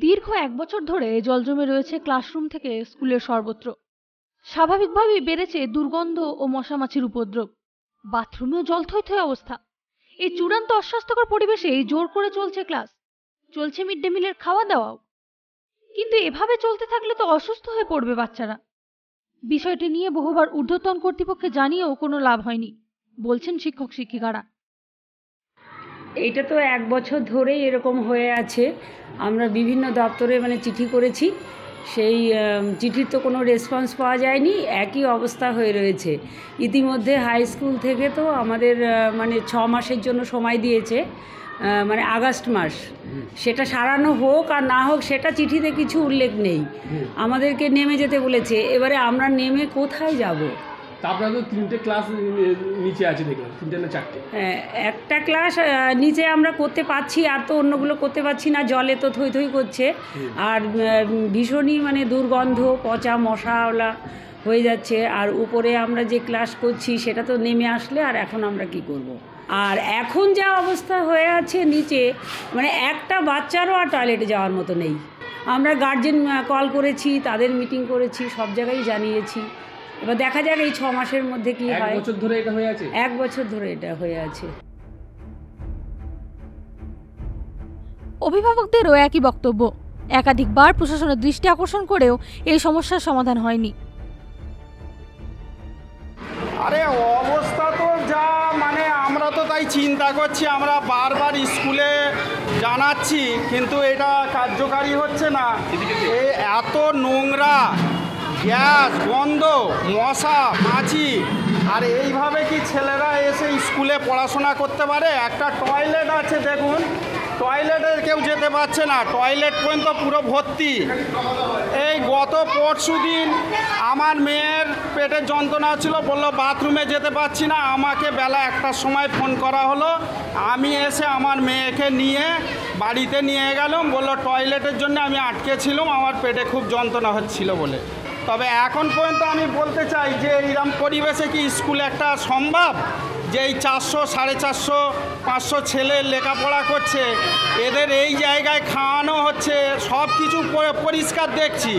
দীর্ঘ ১ বছর ধরে জল জমে রয়েছে ক্লাসরুম থেকে স্কুলের সর্বত্র। স্বাভাবিকভাবেই বেড়েছে দুর্গন্ধ ও মশামাছির উপদ্রব। বাথরুমেও জল থই থই অবস্থা। এই চূড়ান্ত অস্বাস্থ্যকর পরিবেশেই জোর করে চলছে ক্লাস, চলছে মিড ডে মিলের খাওয়া দাওয়াও। কিন্তু এভাবে চলতে থাকলে তো অসুস্থ হয়ে পড়বে বাচ্চারা। বিষয়টি নিয়ে বহুবার ঊর্ধ্বতন কর্তৃপক্ষে জানিয়েও কোনো লাভ হয়নি, বলছেন শিক্ষক শিক্ষিকারা। এইটা তো 1 বছর ধরেই এরকম হয়ে আছে। আমরা বিভিন্ন দপ্তরে চিঠি করেছি, সেই চিঠির তো কোনো রেসপন্স পাওয়া যায়নি, একই অবস্থা হয়ে রয়েছে। ইতিমধ্যে হাই স্কুল থেকে তো আমাদের 6 মাসের জন্য সময় দিয়েছে, আগস্ট মাস। সেটা সারানো হোক আর না হোক সেটা চিঠিতে কিছু উল্লেখ নেই। আমাদেরকে নেমে যেতে বলেছে, এবারে আমরা নেমে কোথায় যাব? তারপরে তো 3টে ক্লাস নিচে আছে দেখলাম, 3টে না 4টে। হ্যাঁ, একটা ক্লাস নিচে আমরা করতে পারছি, আর তো অন্যগুলো করতে পারছি না, জলে তো থই থই করছে। আর ভীষণই দুর্গন্ধ, পচা মশাওয়ালা হয়ে যাচ্ছে। আর উপরে আমরা যে ক্লাস করছি সেটা তো নেমে আসলে আর এখন আমরা কি করব। আর এখন যা অবস্থা হয়ে আছে নিচে, একটা বাচ্চারও আর টয়লেটে যাওয়ার মতো নেই। আমরা গার্জেন কল করেছি, তাদের মিটিং করেছি, সব জায়গায় জানিয়েছি। এবার দেখা যাক এই 6 মাসের মধ্যে কি হয়। 1 বছর ধরে এটা হয়ে আছে। 1 বছর ধরে এটা হয়ে আছে। অভিভাবকদেরও একই বক্তব্য। একাধিকবার প্রশাসনের দৃষ্টি আকর্ষণ করেও এই সমস্যার সমাধান হয়নি। আরে অবস্থা তো যা, আমরা তো তাই চিন্তা করছি, আমরা বারবার স্কুলে জানাচ্ছি, কিন্তু এটা কার্যকারী হচ্ছে না। এই এত নোংরা, গ্যাস, গন্ধ, মশা, মাছি, আর এইভাবে কি ছেলেরা এসে স্কুলে পড়াশোনা করতে পারে? একটা টয়লেট আছে দেখুন, টয়লেটে কেউ যেতে পারছে না, টয়লেট পর্যন্ত পুরো ভর্তি। এই গত পরশুদিন আমার মেয়ের পেটে যন্ত্রণা ছিল, বললো বাথরুমে যেতে পারছি না। আমাকে বেলা 1টার সময় ফোন করা হলো, আমি এসে আমার মেয়েকে নিয়ে বাড়িতে নিয়ে গেলাম। বললো টয়লেটের জন্য আমি আটকে ছিলাম, আমার পেটে খুব যন্ত্রণা হচ্ছিল বলে। তবে এখন পর্যন্ত আমি বলতে চাই যে এইরকম পরিবেশে কি স্কুল একটা সম্ভব? যে এই 400, 450, 500 ছেলে লেখাপড়া করছে, এদের এই জায়গায় খাওয়ানো হচ্ছে, সব কিছু পরিষ্কার দেখছি,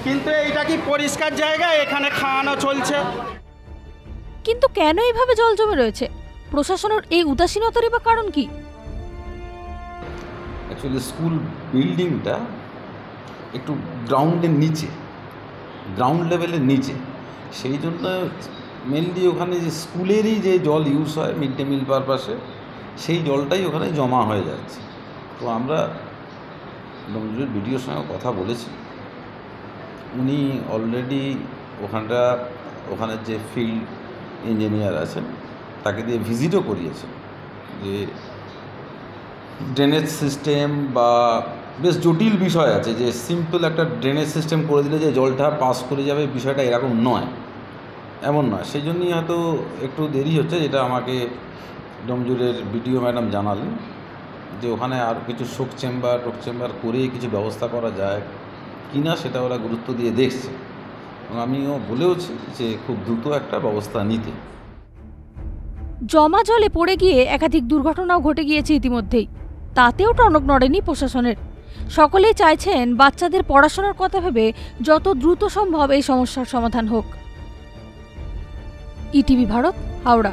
কিন্তু এইটা কি পরিষ্কার জায়গা? এখানে খাওয়ানো চলছে। কিন্তু কেন এইভাবে জল জমে রয়েছে? প্রশাসনের এই উদাসীনতারই বা কারণ কি? অ্যাকচুয়ালি স্কুল বিল্ডিংটা একটু গ্রাউন্ড লেভেলের নিচে, সেই জন্য মেনলি ওখানে যে স্কুলেরই যে জল ইউজ হয় মিড ডে মিল পারপাসে, সেই জলটাই ওখানে জমা হয়ে যাচ্ছে। তো আমরা ডোমজুড়ের বিডিওর সঙ্গে কথা বলেছি, উনি অলরেডি ওখানের যে ফিল্ড ইঞ্জিনিয়ার আছেন তাকে দিয়ে ভিজিটও করিয়েছেন যে ড্রেনেজ সিস্টেম বা বেশ জটিল বিষয় আছে, যে সিম্পল একটা ড্রেনেজ সিস্টেম করে দিলে যে জলটা পাস করে যাবে বিষয়টা এরকম নয়, এমন নয়। সেই জন্যই হয়তো একটু দেরি হচ্ছে, যেটা আমাকে ডোমজুড়ের বিডিও ম্যাডাম জানালেন যে ওখানে আর কিছু টোক চেম্বার করে কিছু ব্যবস্থা করা যায় কি না সেটা ওরা গুরুত্ব দিয়ে দেখছে, এবং আমিও বলেওছি যে খুব দ্রুত একটা ব্যবস্থা নিতে। জমা জলে পড়ে গিয়ে একাধিক দুর্ঘটনাও ঘটে গিয়েছে ইতিমধ্যেই, তাতেও টনক নড়েনি প্রশাসনের। সকলেই চাইছেন বাচ্চাদের পড়াশোনার কথা ভেবে যত দ্রুত সম্ভব এই সমস্যার সমাধান হোক। ইটিভি ভারত, হাওড়া।